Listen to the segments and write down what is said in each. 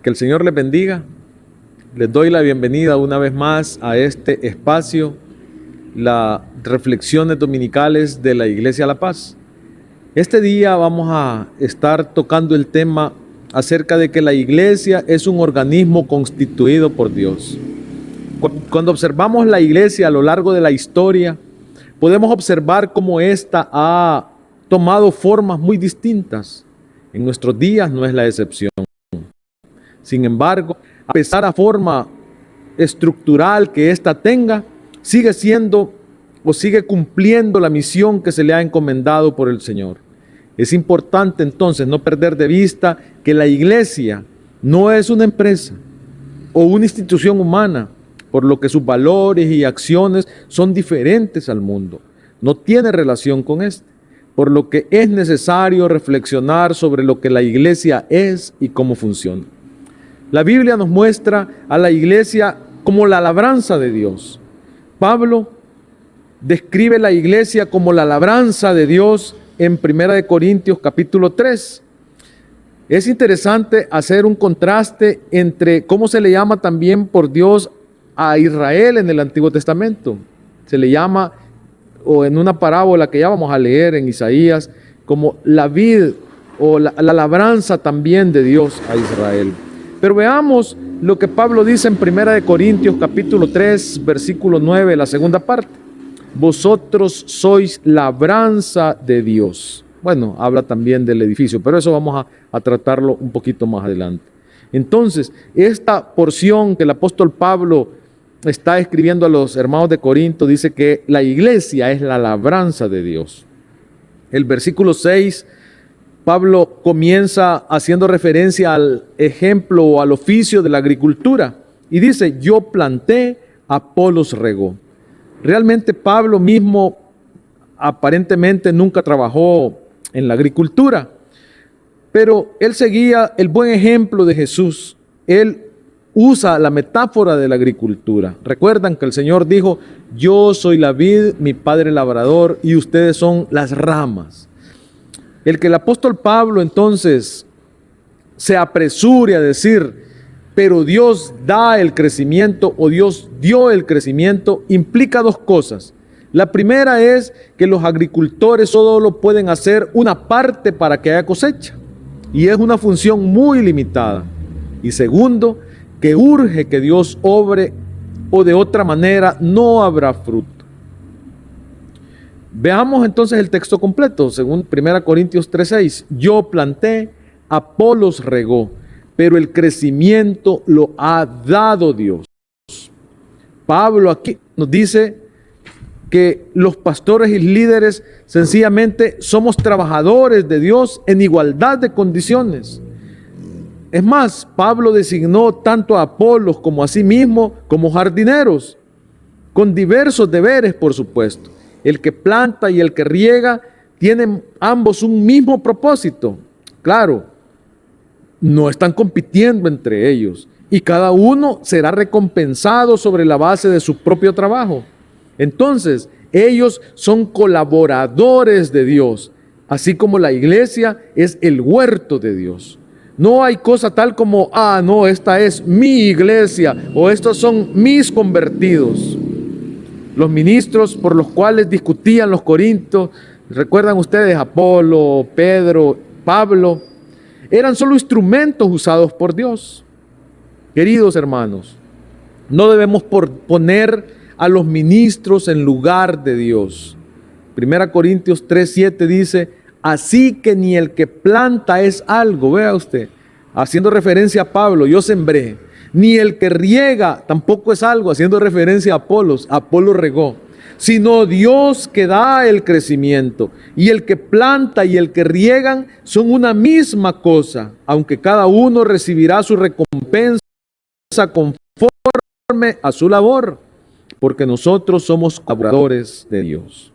Que el Señor les bendiga. Les doy la bienvenida una vez más a este espacio, las reflexiones dominicales de la Iglesia La Paz. Este día vamos a estar tocando el tema acerca de que la Iglesia es un organismo constituido por Dios. Cuando observamos la Iglesia a lo largo de la historia, podemos observar cómo ésta ha tomado formas muy distintas. En nuestros días no es la excepción. Sin embargo, a pesar de la forma estructural que ésta tenga, sigue siendo o sigue cumpliendo la misión que se le ha encomendado por el Señor. Es importante entonces no perder de vista que la Iglesia no es una empresa o una institución humana, por lo que sus valores y acciones son diferentes al mundo. No tiene relación con este, por lo que es necesario reflexionar sobre lo que la Iglesia es y cómo funciona. La Biblia nos muestra a la Iglesia como la labranza de Dios. Pablo describe la Iglesia como la labranza de Dios en 1 Corintios capítulo 3. Es interesante hacer un contraste entre cómo se le llama también por Dios a Israel en el Antiguo Testamento. Se le llama, o en una parábola que ya vamos a leer en Isaías, como la vid o la labranza también de Dios a Israel. Pero veamos lo que Pablo dice en 1 Corintios capítulo 3, versículo 9, la segunda parte. Vosotros sois labranza de Dios. Bueno, habla también del edificio, pero eso vamos a tratarlo un poquito más adelante. Entonces, esta porción que el apóstol Pablo está escribiendo a los hermanos de Corinto dice que la iglesia es la labranza de Dios. El versículo 6, Pablo comienza haciendo referencia al ejemplo o al oficio de la agricultura y dice, yo planté, Apolos regó. Realmente Pablo mismo aparentemente nunca trabajó en la agricultura, pero él seguía el buen ejemplo de Jesús. Él usa la metáfora de la agricultura. Recuerdan que el Señor dijo, yo soy la vid, mi Padre labrador, y ustedes son las ramas. El que el apóstol Pablo entonces se apresure a decir, pero Dios da el crecimiento o Dios dio el crecimiento, implica dos cosas. La primera es que los agricultores solo pueden hacer una parte para que haya cosecha, y es una función muy limitada. Y segundo, que urge que Dios obre o de otra manera no habrá fruto. Veamos entonces el texto completo, según 1 Corintios 3:6. Yo planté, Apolos regó, pero el crecimiento lo ha dado Dios. Pablo aquí nos dice que los pastores y líderes sencillamente somos trabajadores de Dios en igualdad de condiciones. Es más, Pablo designó tanto a Apolos como a sí mismo como jardineros, con diversos deberes, por supuesto. El que planta y el que riega tienen ambos un mismo propósito. Claro, no están compitiendo entre ellos y cada uno será recompensado sobre la base de su propio trabajo. Entonces, ellos son colaboradores de Dios, así como la iglesia es el huerto de Dios. No hay cosa tal como, no, esta es mi iglesia o estos son mis convertidos. Los ministros por los cuales discutían los corintios, recuerdan ustedes, Apolo, Pedro, Pablo, eran solo instrumentos usados por Dios. Queridos hermanos, no debemos poner a los ministros en lugar de Dios. 1 Corintios 3:7 dice, así que ni el que planta es algo, vea usted, haciendo referencia a Pablo, yo sembré, ni el que riega tampoco es algo, haciendo referencia a Apolos, Apolo regó, sino Dios que da el crecimiento, y el que planta y el que riegan son una misma cosa, aunque cada uno recibirá su recompensa conforme a su labor, porque nosotros somos colaboradores de Dios.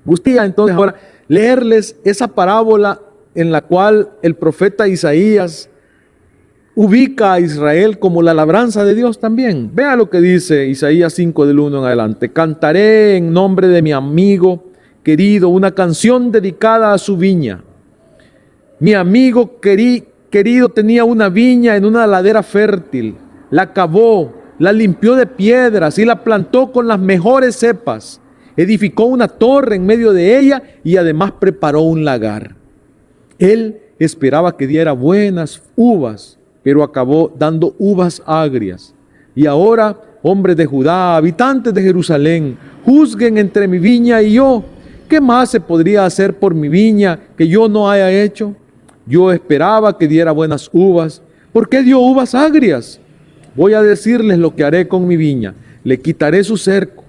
Gustaría entonces ahora leerles esa parábola en la cual el profeta Isaías ubica a Israel como la labranza de Dios también. Vea lo que dice Isaías 5 del 1 en adelante. Cantaré en nombre de mi amigo querido una canción dedicada a su viña. Mi amigo querido, tenía una viña en una ladera fértil, la cavó, la limpió de piedras y la plantó con las mejores cepas. Edificó una torre en medio de ella y además preparó un lagar. Él esperaba que diera buenas uvas, pero acabó dando uvas agrias. Y ahora, hombres de Judá, habitantes de Jerusalén, juzguen entre mi viña y yo. ¿Qué más se podría hacer por mi viña que yo no haya hecho? Yo esperaba que diera buenas uvas. ¿Por qué dio uvas agrias? Voy a decirles lo que haré con mi viña. Le quitaré su cerco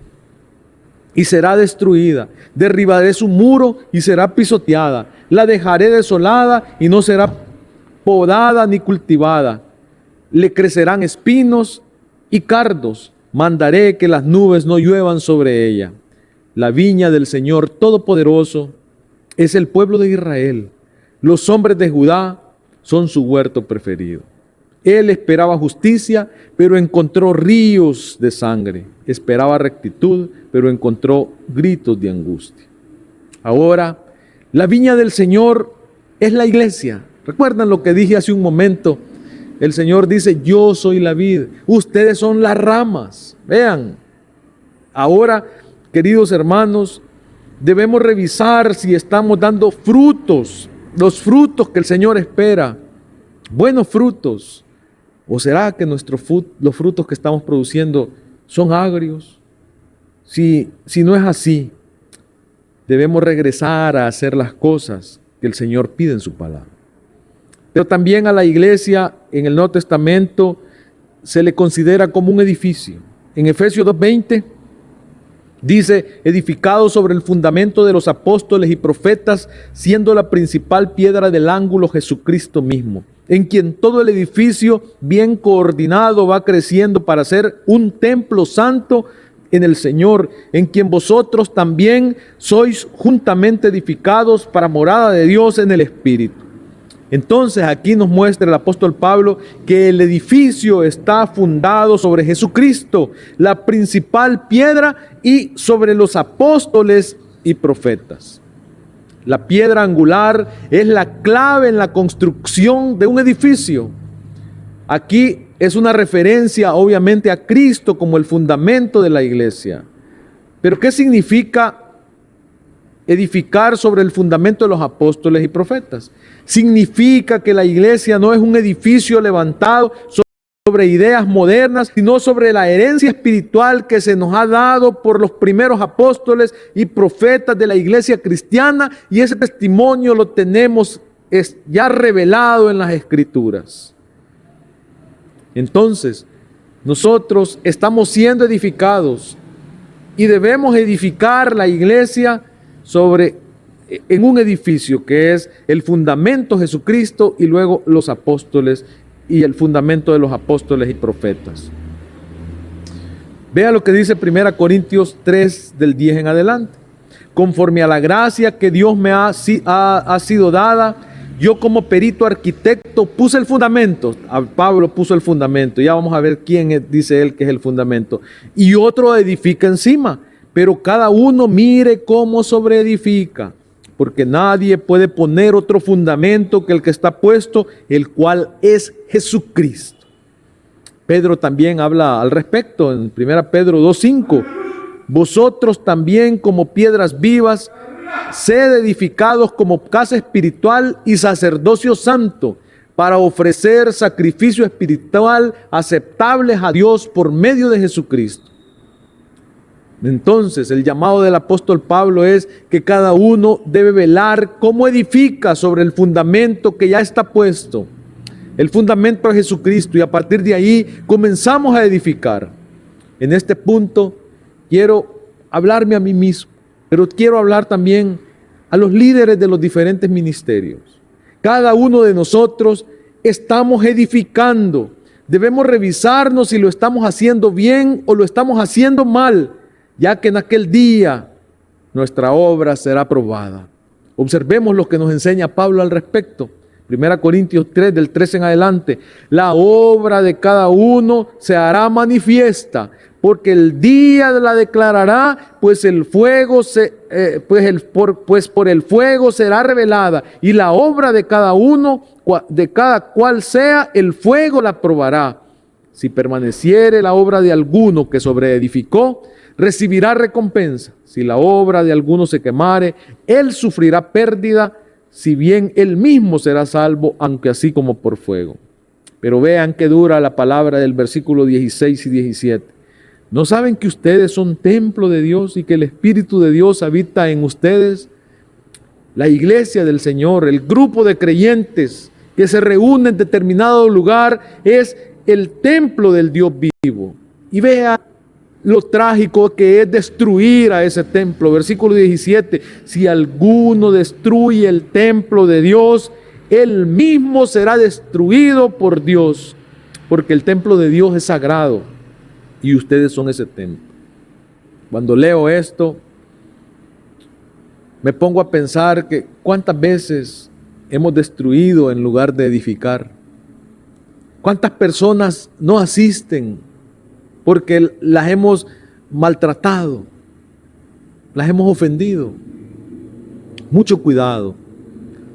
y será destruida. Derribaré su muro y será pisoteada. La dejaré desolada y no será podada ni cultivada. Le crecerán espinos y cardos. Mandaré que las nubes no lluevan sobre ella. La viña del Señor Todopoderoso es el pueblo de Israel. Los hombres de Judá son su huerto preferido. Él esperaba justicia, pero encontró ríos de sangre. Esperaba rectitud, pero encontró gritos de angustia. Ahora, la viña del Señor es la iglesia. ¿Recuerdan lo que dije hace un momento? El Señor dice, yo soy la vid, ustedes son las ramas. Vean, ahora, queridos hermanos, debemos revisar si estamos dando frutos, los frutos que el Señor espera, buenos frutos. ¿O será que los frutos que estamos produciendo son agrios? Si no es así, debemos regresar a hacer las cosas que el Señor pide en su palabra. Pero también a la iglesia en el Nuevo Testamento se le considera como un edificio. En Efesios 2:20 dice, edificado sobre el fundamento de los apóstoles y profetas, siendo la principal piedra del ángulo Jesucristo mismo, en quien todo el edificio bien coordinado va creciendo para ser un templo santo en el Señor, en quien vosotros también sois juntamente edificados para morada de Dios en el Espíritu. Entonces aquí nos muestra el apóstol Pablo que el edificio está fundado sobre Jesucristo, la principal piedra, y sobre los apóstoles y profetas. La piedra angular es la clave en la construcción de un edificio. Aquí es una referencia obviamente a Cristo como el fundamento de la iglesia. Pero ¿qué significa edificar sobre el fundamento de los apóstoles y profetas? Significa que la iglesia no es un edificio levantado sobre ideas modernas, sino sobre la herencia espiritual que se nos ha dado por los primeros apóstoles y profetas de la iglesia cristiana, y ese testimonio lo tenemos ya revelado en las Escrituras. Entonces, nosotros estamos siendo edificados y debemos edificar la iglesia en un edificio que es el fundamento Jesucristo y luego los apóstoles y el fundamento de los apóstoles y profetas. Vea lo que dice 1 Corintios 3 del 10 en adelante. Conforme a la gracia que Dios me ha sido dada, yo como perito arquitecto puse el fundamento. Pablo puso el fundamento. Ya vamos a ver quién dice él que es el fundamento. Y otro edifica encima. Pero cada uno mire cómo sobreedifica, porque nadie puede poner otro fundamento que el que está puesto, el cual es Jesucristo. Pedro también habla al respecto en 1 Pedro 2:5. Vosotros también como piedras vivas, sed edificados como casa espiritual y sacerdocio santo, para ofrecer sacrificio espiritual aceptables a Dios por medio de Jesucristo. Entonces, el llamado del apóstol Pablo es que cada uno debe velar cómo edifica sobre el fundamento que ya está puesto. El fundamento es Jesucristo, y a partir de ahí comenzamos a edificar. En este punto quiero hablarme a mí mismo, pero quiero hablar también a los líderes de los diferentes ministerios. Cada uno de nosotros estamos edificando. Debemos revisarnos si lo estamos haciendo bien o lo estamos haciendo mal, ya que en aquel día nuestra obra será probada. Observemos lo que nos enseña Pablo al respecto. 1 Corintios 3, del 13 en adelante. La obra de cada uno se hará manifiesta, porque el día la declarará, pues por el fuego será revelada, y la obra de cada uno, de cada cual sea, el fuego la probará. Si permaneciere la obra de alguno que sobreedificó, recibirá recompensa. Si la obra de alguno se quemare, él sufrirá pérdida, si bien él mismo será salvo, aunque así como por fuego. Pero vean qué dura la palabra del versículo 16 y 17. ¿No saben que ustedes son templo de Dios y que el Espíritu de Dios habita en ustedes? La iglesia del Señor, el grupo de creyentes que se reúne en determinado lugar, es el templo del Dios vivo. Y vea lo trágico que es destruir a ese templo. Versículo 17, si alguno destruye el templo de Dios, él mismo será destruido por Dios, porque el templo de Dios es sagrado y ustedes son ese templo. Cuando leo esto, me pongo a pensar que cuántas veces hemos destruido en lugar de edificar. ¿Cuántas personas no asisten porque las hemos maltratado, las hemos ofendido? Mucho cuidado.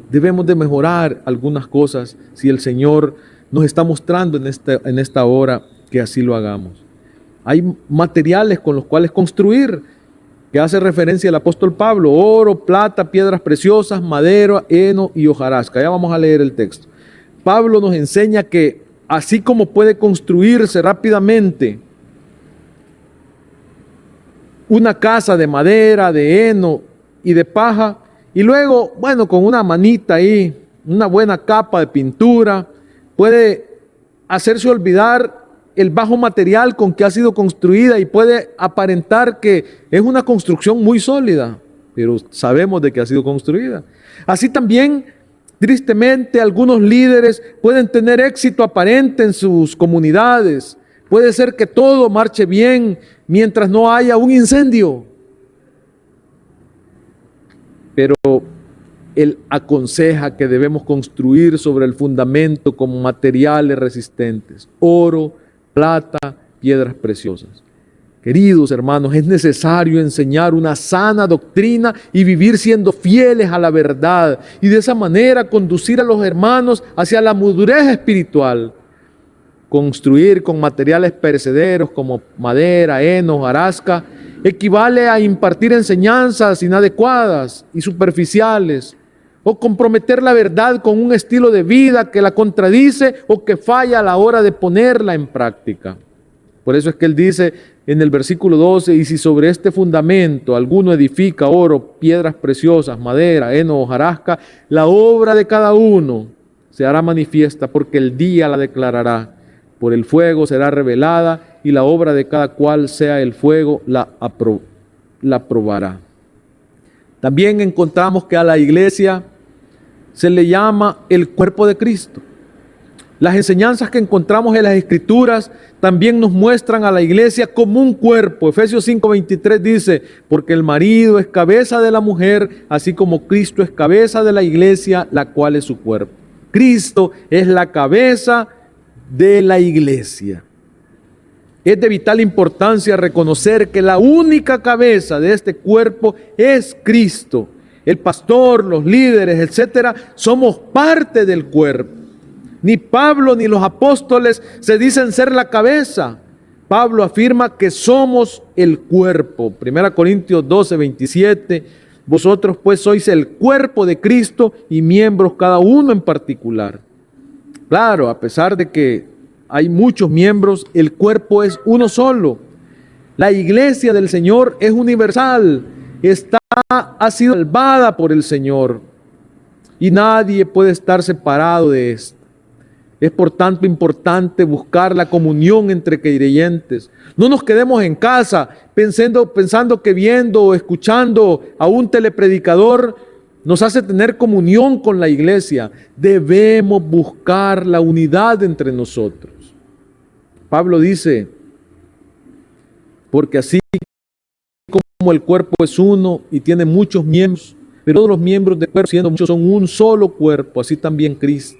Debemos de mejorar algunas cosas si el Señor nos está mostrando en esta hora que así lo hagamos. Hay materiales con los cuales construir, que hace referencia el apóstol Pablo: oro, plata, piedras preciosas, madera, heno y hojarasca. Ya vamos a leer el texto. Pablo nos enseña que así como puede construirse rápidamente una casa de madera, de heno y de paja, y luego, bueno, con una manita ahí, una buena capa de pintura, puede hacerse olvidar el bajo material con que ha sido construida y puede aparentar que es una construcción muy sólida, pero sabemos de que ha sido construida. Así también, tristemente, algunos líderes pueden tener éxito aparente en sus comunidades. Puede ser que todo marche bien mientras no haya un incendio. Pero Él aconseja que debemos construir sobre el fundamento con materiales resistentes: oro, plata, piedras preciosas. Queridos hermanos, es necesario enseñar una sana doctrina y vivir siendo fieles a la verdad, y de esa manera conducir a los hermanos hacia la madurez espiritual. Construir con materiales perecederos como madera, heno, hojarasca, equivale a impartir enseñanzas inadecuadas y superficiales, o comprometer la verdad con un estilo de vida que la contradice o que falla a la hora de ponerla en práctica. Por eso es que él dice en el versículo 12, y si sobre este fundamento alguno edifica oro, piedras preciosas, madera, heno, hojarasca, la obra de cada uno se hará manifiesta, porque el día la declarará. Por el fuego será revelada, y la obra de cada cual sea el fuego la probará. También encontramos que a la iglesia se le llama el cuerpo de Cristo. Las enseñanzas que encontramos en las Escrituras también nos muestran a la iglesia como un cuerpo. Efesios 5:23 dice: porque el marido es cabeza de la mujer, así como Cristo es cabeza de la iglesia, la cual es su cuerpo. Cristo es la cabeza de la iglesia. Es de vital importancia reconocer que la única cabeza de este cuerpo es Cristo. El pastor, los líderes, etcétera, somos parte del cuerpo. Ni Pablo ni los apóstoles se dicen ser la cabeza. Pablo afirma que somos el cuerpo. 1 Corintios 12:27. Vosotros pues sois el cuerpo de Cristo y miembros cada uno en particular. Claro, a pesar de que hay muchos miembros, el cuerpo es uno solo. La iglesia del Señor es universal. Ha sido salvada por el Señor y nadie puede estar separado de esto. Es por tanto importante buscar la comunión entre creyentes. No nos quedemos en casa pensando que viendo o escuchando a un telepredicador nos hace tener comunión con la iglesia. Debemos buscar la unidad entre nosotros. Pablo dice: porque así como el cuerpo es uno y tiene muchos miembros, pero todos los miembros del cuerpo, siendo muchos, son un solo cuerpo, así también Cristo.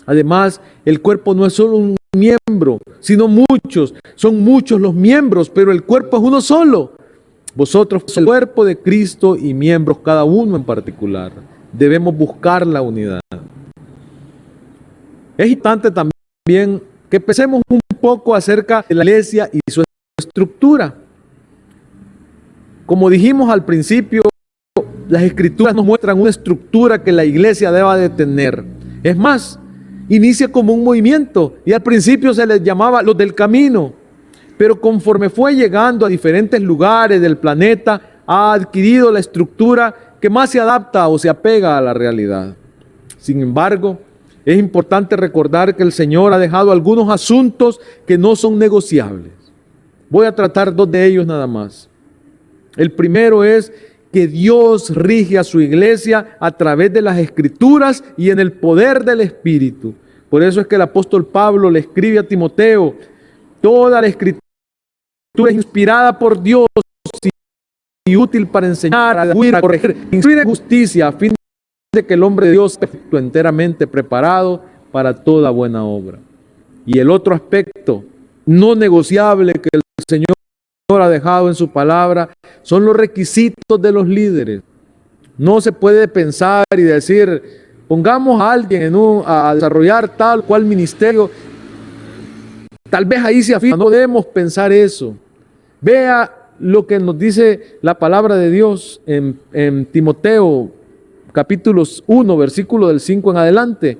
Además, el cuerpo no es solo un miembro, sino muchos. Son muchos los miembros, pero el cuerpo es uno solo. Vosotros sois el cuerpo de Cristo y miembros cada uno en particular. Debemos buscar la unidad. Es importante también que pensemos un poco acerca de la iglesia y su estructura. Como dijimos al principio, las escrituras nos muestran una estructura que la iglesia deba de tener. Es más, inicia como un movimiento y al principio se les llamaba los del camino, pero conforme fue llegando a diferentes lugares del planeta, ha adquirido la estructura que más se adapta o se apega a la realidad. Sin embargo, es importante recordar que el Señor ha dejado algunos asuntos que no son negociables. Voy a tratar dos de ellos nada más. El primero es que Dios rige a su iglesia a través de las Escrituras y en el poder del Espíritu. Por eso es que el apóstol Pablo le escribe a Timoteo: toda la Escritura es inspirada por Dios y útil para enseñar, a corregir, instruir en justicia, a fin de que el hombre de Dios esté enteramente preparado para toda buena obra. Y el otro aspecto no negociable que el Señor ha dejado en su palabra son los requisitos de los líderes. No se puede pensar y decir, pongamos a alguien a desarrollar tal cual ministerio, tal vez ahí se afirma. No debemos pensar eso. Vea lo que nos dice la palabra de Dios en Timoteo capítulo 1, versículo del 5 en adelante.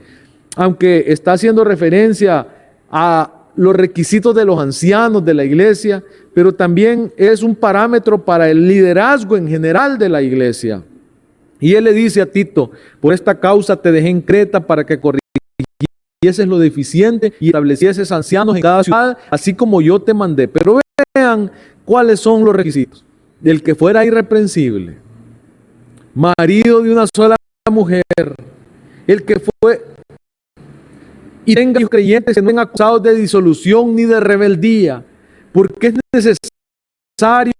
Aunque está haciendo referencia a los requisitos de los ancianos de la iglesia, pero también es un parámetro para el liderazgo en general de la iglesia. Y él le dice a Tito: por esta causa te dejé en Creta para que corrigieses lo deficiente y establecieses ancianos en cada ciudad, así como yo te mandé. Pero vean cuáles son los requisitos: del que fuera irreprensible, marido de una sola mujer, el que fue y tenga hijos creyentes que no sean acusados de disolución ni de rebeldía, porque es necesario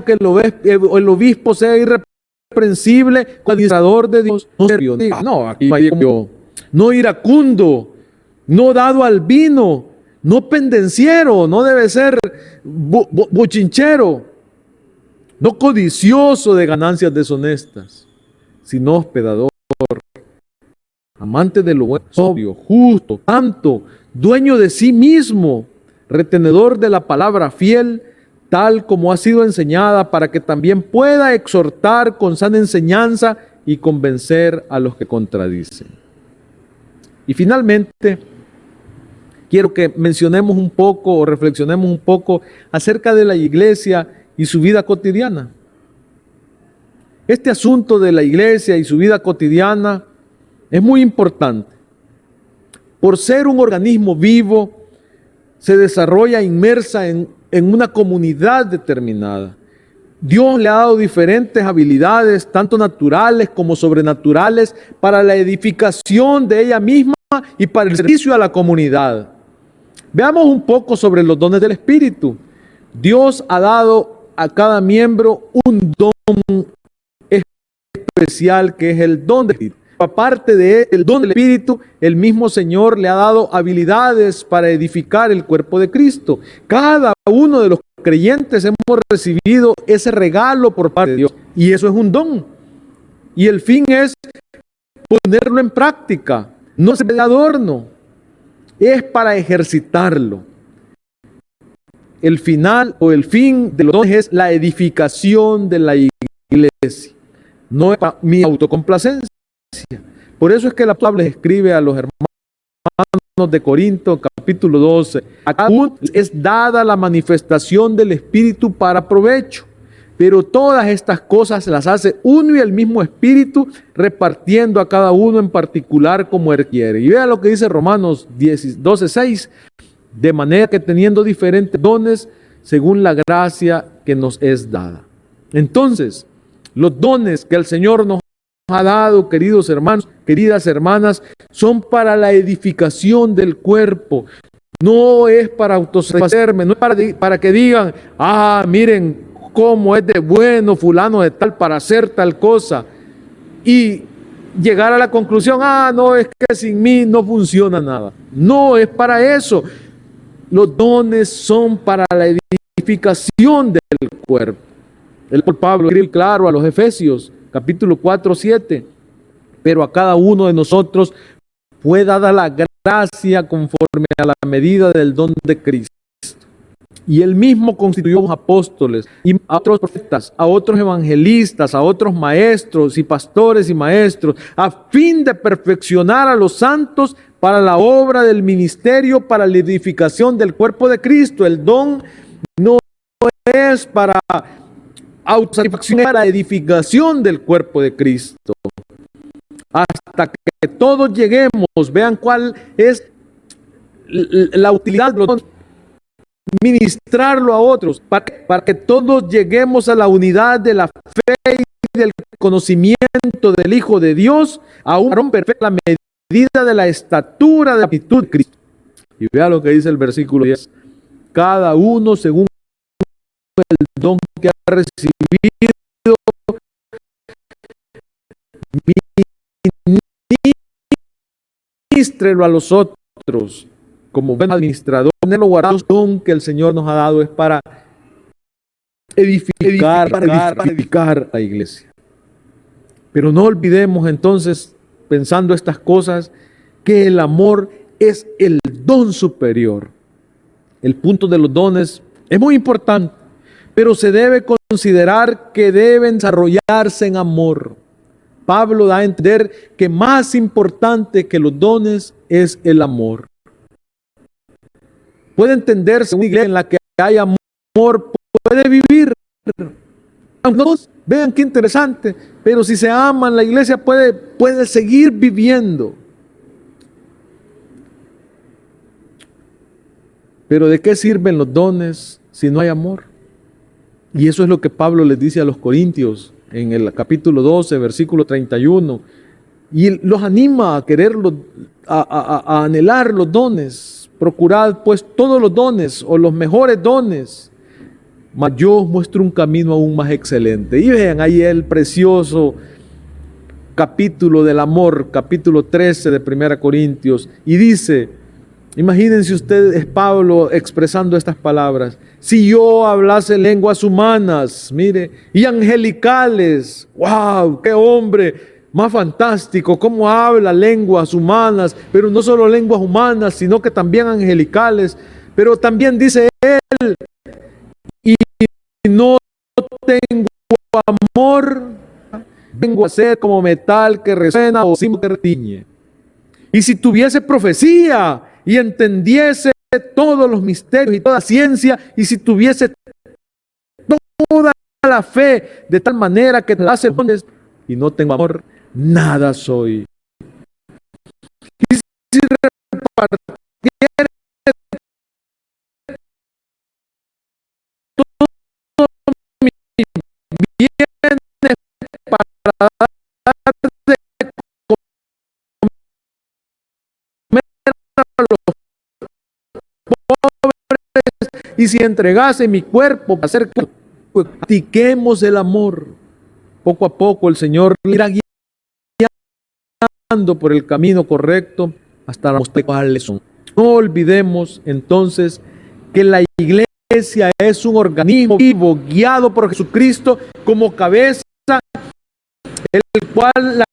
que el obispo sea irreprensible, administrador de Dios, no iracundo, no dado al vino, no pendenciero, no debe ser bochinchero, no codicioso de ganancias deshonestas, sino hospedador, amante de lo bueno, sobrio, justo, santo, dueño de sí mismo, retenedor de la palabra fiel, tal como ha sido enseñada, para que también pueda exhortar con sana enseñanza y convencer a los que contradicen. Y finalmente, quiero que mencionemos un poco o reflexionemos un poco acerca de la iglesia y su vida cotidiana. Este asunto de la iglesia y su vida cotidiana es muy importante. Por ser un organismo vivo, se desarrolla inmersa en una comunidad determinada. Dios le ha dado diferentes habilidades, tanto naturales como sobrenaturales, para la edificación de ella misma y para el servicio a la comunidad. Veamos un poco sobre los dones del Espíritu. Dios ha dado a cada miembro un don especial, que es el don del Espíritu. Aparte del don del Espíritu, el mismo Señor le ha dado habilidades para edificar el cuerpo de Cristo. Cada uno de los creyentes hemos recibido ese regalo por parte de Dios, y eso es un don. Y el fin es ponerlo en práctica. No es de adorno, es para ejercitarlo. El final o el fin de los dones es la edificación de la iglesia, no es para mi autocomplacencia. Por eso es que la Pablo escribe a los hermanos de Corinto, capítulo 12: a cada uno es dada la manifestación del Espíritu para provecho, pero todas estas cosas las hace uno y el mismo Espíritu, repartiendo a cada uno en particular como él quiere. Y vea lo que dice Romanos 12:6: de manera que teniendo diferentes dones según la gracia que nos es dada. Entonces, los dones que el Señor nos ha dado, queridos hermanos, queridas hermanas, son para la edificación del cuerpo. No es para autosatisfacerme, no es para que digan: miren cómo es de bueno fulano de tal para hacer tal cosa, y llegar a la conclusión: no, es que sin mí no funciona nada. No es para eso. Los dones son para la edificación del cuerpo. El Pablo escribe claro a los Efesios, capítulo 4, 7: pero a cada uno de nosotros fue dada la gracia conforme a la medida del don de Cristo. Y él mismo constituyó a los apóstoles, y a otros profetas, a otros evangelistas, a otros maestros y pastores y maestros, a fin de perfeccionar a los santos para la obra del ministerio, para la edificación del cuerpo de Cristo. El don no es para autosatisfacción, es para la edificación del cuerpo de Cristo. Hasta que todos lleguemos, vean cuál es la utilidad de los dones. Ministrarlo a otros, para que todos lleguemos a la unidad de la fe y del conocimiento del Hijo de Dios, a un varón perfecto, a la medida de la estatura de la plenitud de Cristo. Y vea lo que dice el versículo 10. Cada uno según el don que ha recibido, ministrelo a los otros como buen administrador. Tenerlo guardado, el don que el Señor nos ha dado es para edificar la iglesia. Pero no olvidemos entonces, pensando estas cosas, que el amor es el don superior. El punto de los dones es muy importante, pero se debe considerar que deben desarrollarse en amor. Pablo da a entender que más importante que los dones es el amor. Puede entenderse una iglesia en la que hay amor, puede vivir. Vean qué interesante, pero si se aman, la iglesia puede seguir viviendo. Pero ¿de qué sirven los dones si no hay amor? Y eso es lo que Pablo les dice a los corintios en el capítulo 12, versículo 31. Y los anima a quererlos, a anhelar los dones. Procurad pues todos los dones o los mejores dones, mas yo os muestro un camino aún más excelente. Y vean ahí el precioso capítulo del amor, capítulo 13 de 1 Corintios. Y dice, imagínense ustedes, es Pablo expresando estas palabras: si yo hablase lenguas humanas, mire, y angelicales, wow, qué hombre más fantástico, cómo habla lenguas humanas, pero no solo lenguas humanas, sino que también angelicales. Pero también dice él, y no tengo amor, vengo a ser como metal que resuena o cimo que retiñe. Y si tuviese profecía y entendiese todos los misterios y toda ciencia, y si tuviese toda la fe de tal manera que te hace dones, y no tengo amor, nada soy. Y si repartiere todo mi bienes para dar de comer a los pobres, y si entregase mi cuerpo para hacer que practiquemos el amor, poco a poco el Señor irá guiando por el camino correcto hasta mostrar cuáles son. No olvidemos entonces que la iglesia es un organismo vivo, guiado por Jesucristo como cabeza, el cual la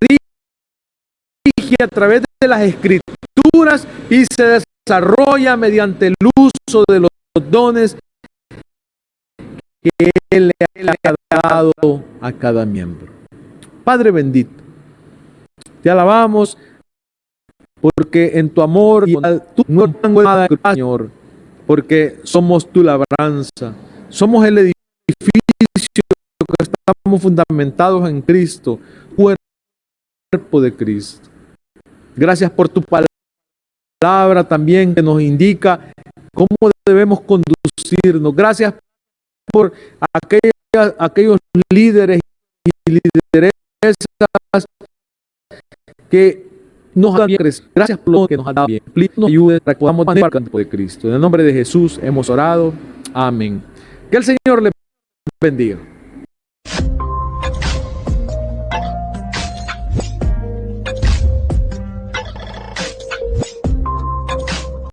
rige a través de las Escrituras y se desarrolla mediante el uso de los dones que Él le ha dado a cada miembro. Padre bendito, te alabamos porque en tu amor y tú no tengo nada, Señor, porque somos tu labranza, somos el edificio que estamos fundamentados en Cristo, cuerpo de Cristo. Gracias por tu palabra también que nos indica cómo debemos conducirnos. Gracias por aquellos líderes y lideresas que nos han crecido. Gracias por lo que nos ha dado bien. Nos ayude para que podamos manejar el cuerpo de Cristo. En el nombre de Jesús hemos orado. Amén. Que el Señor le bendiga.